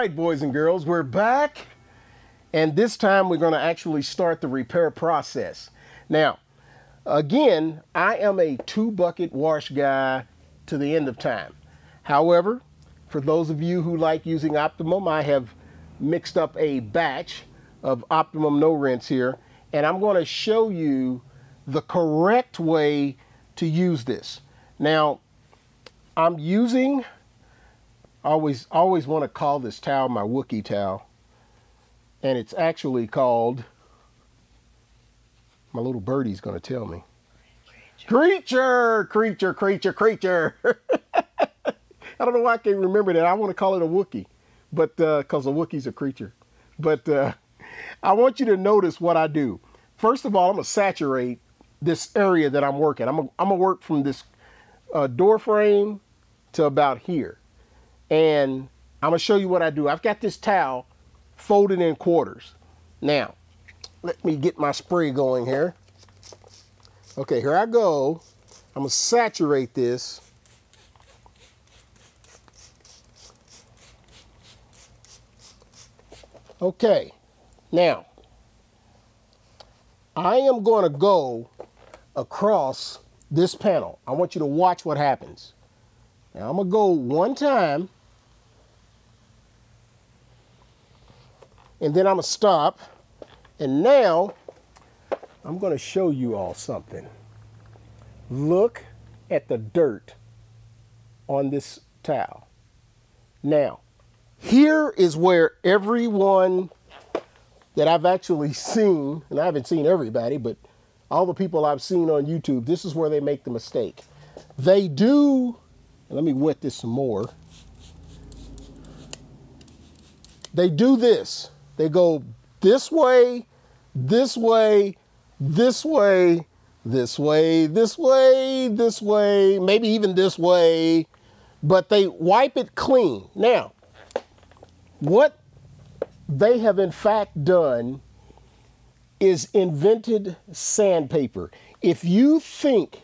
right, boys and girls, we're back. And this time we're going to actually start the repair process. Now, again, I am a 2-bucket wash guy to the end of time. However, for those of you who like using Optimum, I have mixed up a batch of Optimum no rinse here, and I'm going to show you the correct way to use this. Now, I'm using, I always want to call this towel my Wookiee towel, and it's actually called, my little birdie's going to tell me, creature. I don't know why I can't remember that. I want to call it a Wookiee, but because a Wookiee's a creature. But I want you to notice what I do. First of all, I'm going to saturate this area that I'm working. I'm going to work from this door frame to about here. And I'm going to show you what I do. I've got this towel folded in quarters. Now, let me get my spray going here. Okay, here I go. I'm going to saturate this. Okay, now, I am going to go across this panel. I want you to watch what happens. Now, I'm going to go one time, and then I'm going to stop, and now, I'm going to show you all something. Look at the dirt on this towel. Now, here is where everyone that I've actually seen, and I haven't seen everybody, but all the people I've seen on YouTube, this is where they make the mistake. They do, and let me wet this some more. They do this. They go this way, this way, this way, this way, this way, this way, maybe even this way, but they wipe it clean. Now, what they have in fact done is invented sandpaper. If you think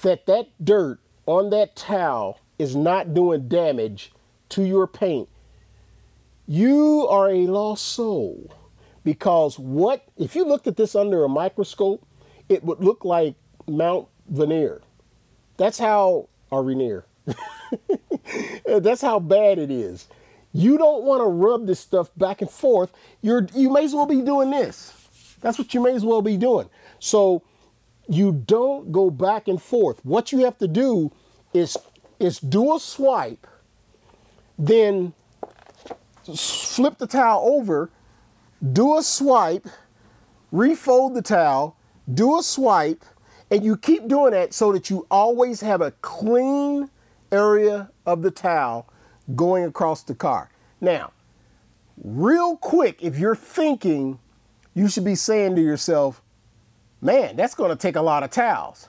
that that dirt on that towel is not doing damage to your paint, you are a lost soul. Because if you looked at this under a microscope, it would look like Mount Veneer. That's how, or Rainier. That's how bad it is. You don't want to rub this stuff back and forth. You may as well be doing this. That's what you may as well be doing. So you don't go back and forth. What you have to do is do a swipe, then flip the towel over, do a swipe, refold the towel, do a swipe, and you keep doing that so that you always have a clean area of the towel going across the car. Now, real quick, if you're thinking, you should be saying to yourself, man, that's going to take a lot of towels.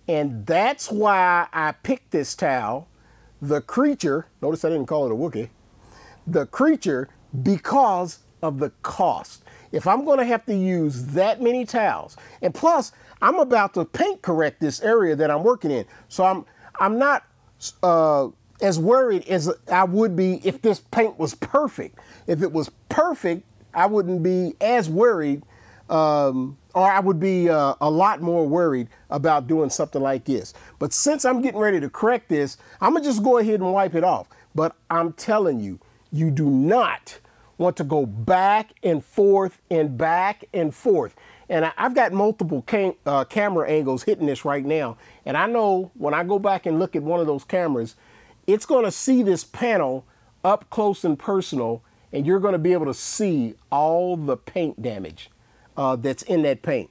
And that's why I picked this towel, the creature. Notice I didn't call it a Wookiee. The creature, because of the cost. If I'm going to have to use that many towels, and plus I'm about to paint correct this area that I'm working in, so I'm not as worried as I would be if this paint was perfect. If it was perfect, I wouldn't be as worried, or I would be a lot more worried about doing something like this. But since I'm getting ready to correct this, I'm gonna just go ahead and wipe it off. But I'm telling you, you do not want to go back and forth and back and forth. And I've got multiple camera angles hitting this right now. And I know when I go back and look at one of those cameras, it's going to see this panel up close and personal, and you're going to be able to see all the paint damage that's in that paint.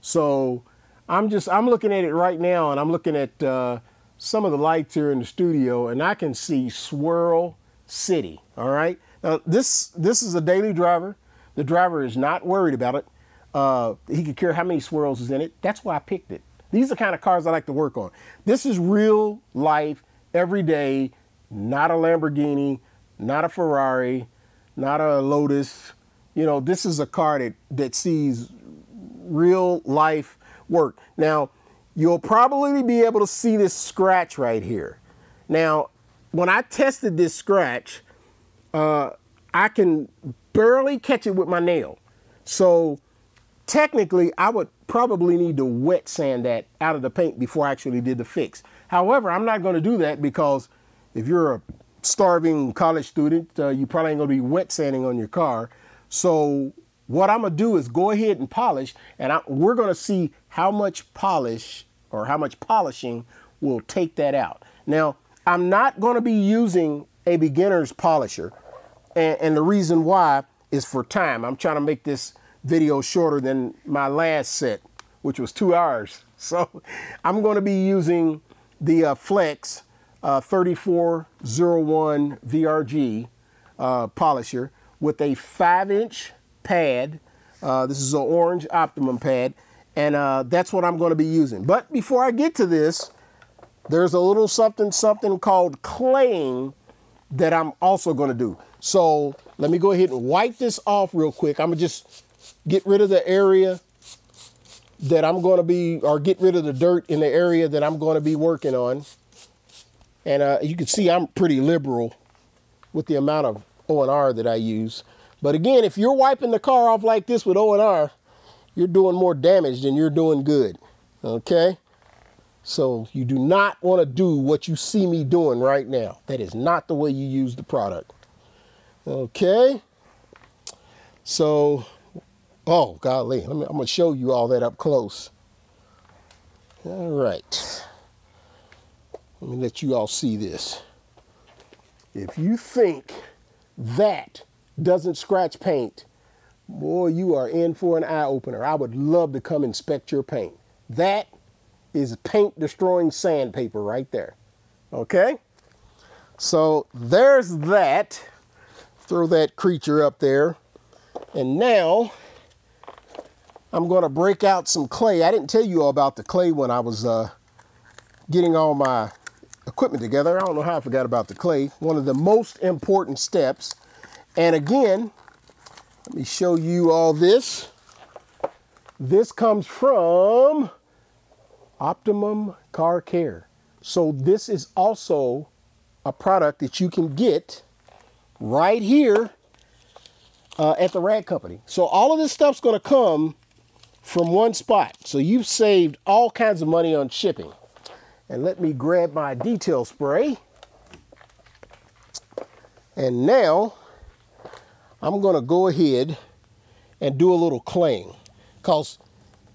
So I'm looking at it right now, and I'm looking at some of the lights here in the studio, and I can see Swirl City. All right. Now this is a daily driver. The driver is not worried about it. He could care how many swirls is in it. That's why I picked it. These are the kind of cars I like to work on. This is real life, every day, not a Lamborghini, not a Ferrari, not a Lotus. You know, this is a car that sees real life work. Now, you'll probably be able to see this scratch right here. Now, when I tested this scratch, I can barely catch it with my nail. So technically, I would probably need to wet sand that out of the paint before I actually did the fix. However, I'm not going to do that because if you're a starving college student, you probably ain't going to be wet sanding on your car. So what I'm going to do is go ahead and polish, and we're going to see how much polish or how much polishing will take that out. Now, I'm not going to be using a beginner's polisher, and the reason why is for time. I'm trying to make this video shorter than my last set, which was 2 hours. So I'm going to be using the Flex 3401 VRG polisher with a 5-inch pad. This is an orange Optimum pad, and that's what I'm going to be using. But before I get to this, there's a little something called claying that I'm also going to do. So let me go ahead and wipe this off real quick. I'm going to just get rid of the area that I'm going to be, or get rid of the dirt in the area that I'm going to be working on. And you can see I'm pretty liberal with the amount of O&R that I use. But again, if you're wiping the car off like this with O&R, you're doing more damage than you're doing good, okay? So you do not want to do what you see me doing right now. That is not the way you use the product. Okay. So, oh, golly, I'm going to show you all that up close. All right. Let me let you all see this. If you think that doesn't scratch paint, boy, you are in for an eye-opener. I would love to come inspect your paint. That is paint-destroying sandpaper right there. Okay? So there's that. Throw that creature up there. And now I'm going to break out some clay. I didn't tell you all about the clay when I was getting all my equipment together. I don't know how I forgot about the clay. One of the most important steps. And again, let me show you all this. This comes from Optimum Car Care. So this is also a product that you can get right here at the rag company. So all of this stuff's going to come from one spot. So you've saved all kinds of money on shipping. And let me grab my detail spray. And now I'm going to go ahead and do a little claying, because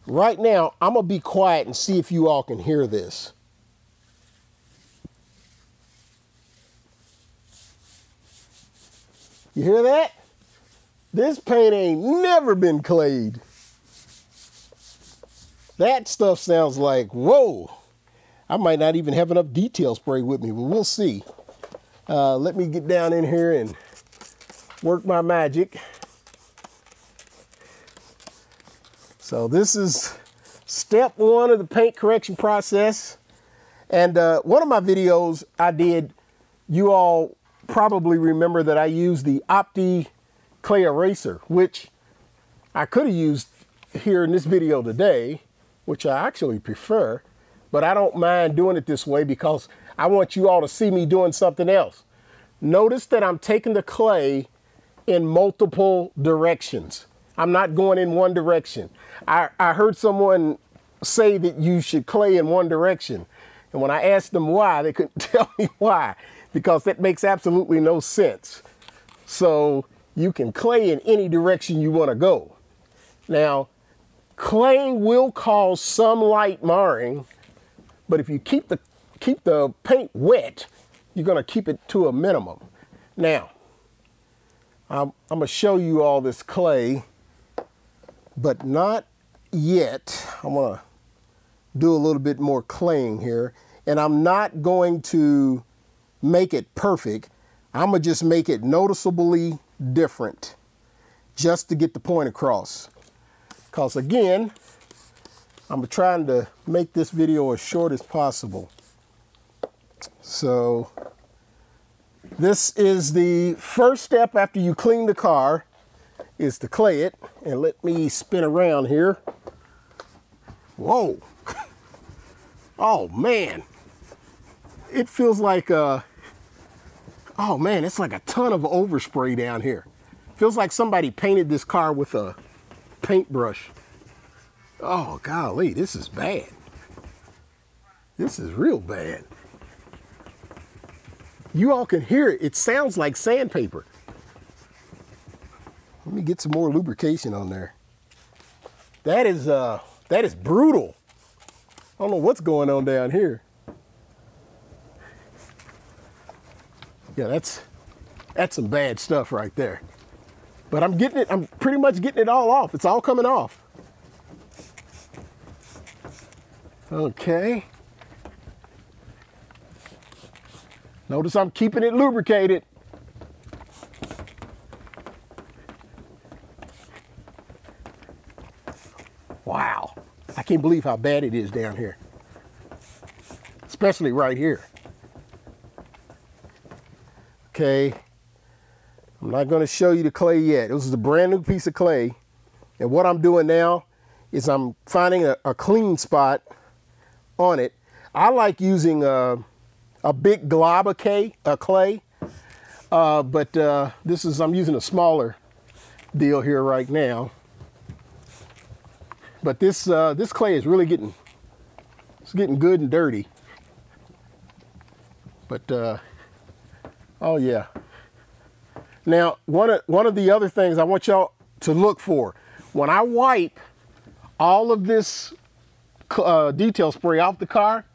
right now I'm going to be quiet and see if you all can hear this. You hear that? This paint ain't never been clayed. That stuff sounds like, whoa. I might not even have enough detail spray with me, but we'll see. Let me get down in here and work my magic. So this is step one of the paint correction process. And one of my videos I did, you all probably remember that I used the Opti clay eraser, which I could have used here in this video today, which I actually prefer, but I don't mind doing it this way because I want you all to see me doing something else. Notice that I'm taking the clay in multiple directions. I'm not going in one direction. I heard someone say that you should clay in one direction. And when I asked them why, they couldn't tell me why, because that makes absolutely no sense. So you can clay in any direction you want to go. Now, claying will cause some light marring, but if you keep the paint wet, you're going to keep it to a minimum. Now, I'm going to show you all this clay, but not yet. I'm going to do a little bit more claying here, and I'm not going to make it perfect. I'm going to just make it noticeably different just to get the point across. Because again, I'm trying to make this video as short as possible. So this is the first step after you clean the car, is to clay it. And let me spin around here. Whoa. Oh man. It feels like oh man, it's like a ton of overspray down here. Feels like somebody painted this car with a paintbrush. Oh, golly, this is bad. This is real bad. You all can hear it. It sounds like sandpaper. Let me get some more lubrication on there. That is brutal. I don't know what's going on down here. Yeah, that's some bad stuff right there. But I'm pretty much getting it all off. It's all coming off. Okay. Notice I'm keeping it lubricated. Wow. I can't believe how bad it is down here. Especially right here. Okay. I'm not going to show you the clay yet. This is a brand new piece of clay. And what I'm doing now is I'm finding a clean spot on it. I like using a big glob of clay, but I'm using a smaller deal here right now. But this clay is really getting good and dirty. But oh yeah. Now one of the other things I want y'all to look for when I wipe all of this detail spray off the car,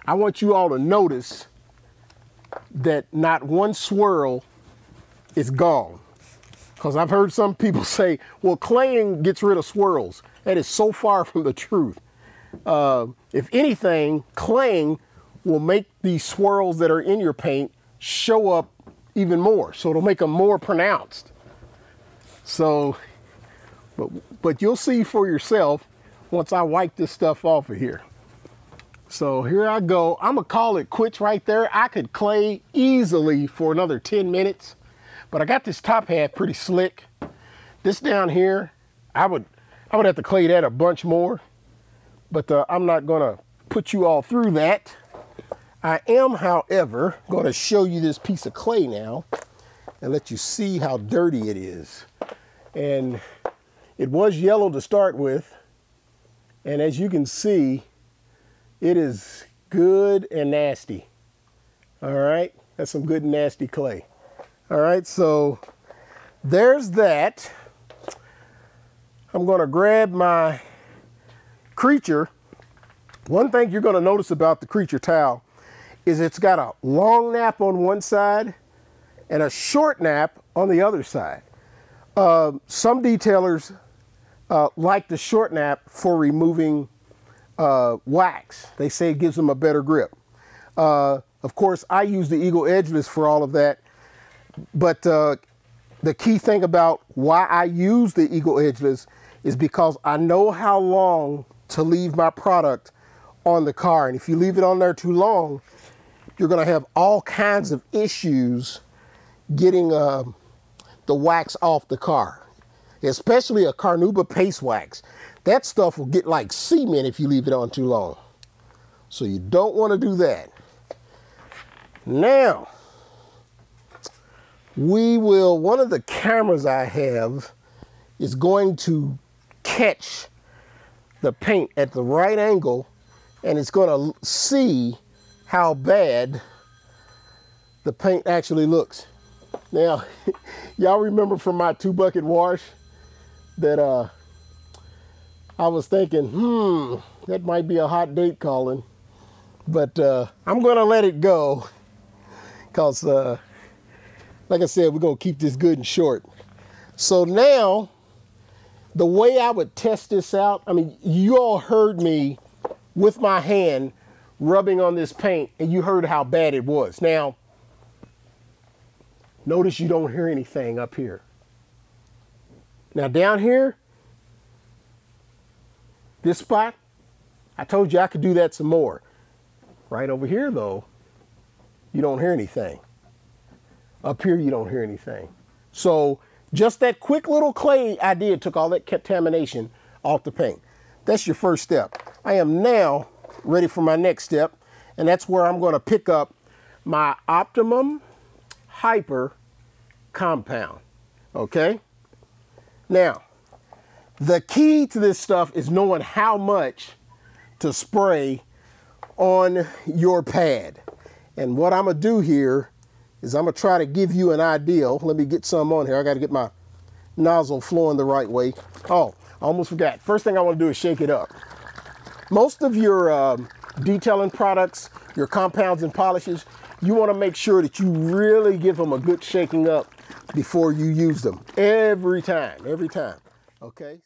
I want you all to notice that not one swirl is gone. Because I've heard some people say, well, claying gets rid of swirls. That is so far from the truth. If anything, claying will make these swirls that are in your paint show up even more. So it'll make them more pronounced. So, but you'll see for yourself once I wipe this stuff off of here. So here I go. I'm gonna call it quits right there. I could clay easily for another 10 minutes, but I got this top half pretty slick. This down here, I would have to clay that a bunch more, but I'm not gonna put you all through that. I am, however, gonna show you this piece of clay now and let you see how dirty it is. And it was yellow to start with, and as you can see, it is good and nasty. All right, that's some good and nasty clay. All right, so there's that. I'm gonna grab my creature. One thing you're gonna notice about the creature towel is it's got a long nap on one side and a short nap on the other side. Some detailers like the short nap for removing wax. They say it gives them a better grip. Of course, I use the Eagle Edgeless for all of that, but the key thing about why I use the Eagle Edgeless is because I know how long to leave my product on the car, and if you leave it on there too long, you're going to have all kinds of issues getting the wax off the car, especially a Carnauba paste wax. That stuff will get like cement if you leave it on too long. So you don't want to do that. Now, one of the cameras I have is going to catch the paint at the right angle, and it's going to see how bad the paint actually looks. Now, y'all remember from my 2-bucket wash that I was thinking, that might be a hot date calling, but I'm gonna let it go because like I said, we're gonna keep this good and short. So now, the way I would test this out, I mean, you all heard me with my hand rubbing on this paint and you heard how bad it was. Now, notice you don't hear anything up here. Now down here, this spot, I told you I could do that some more. Right over here though, you don't hear anything. Up here you don't hear anything. So just that quick little clay I did took all that contamination off the paint. That's your first step. I am now ready for my next step, and that's where I'm going to pick up my Optimum Hyper compound. Okay? Now, the key to this stuff is knowing how much to spray on your pad. And what I'm gonna do here is I'm gonna try to give you an idea. Let me get some on here. I gotta get my nozzle flowing the right way. Oh, I almost forgot. First thing I wanna do is shake it up. Most of your detailing products, your compounds and polishes, you wanna make sure that you really give them a good shaking up before you use them. Every time, okay?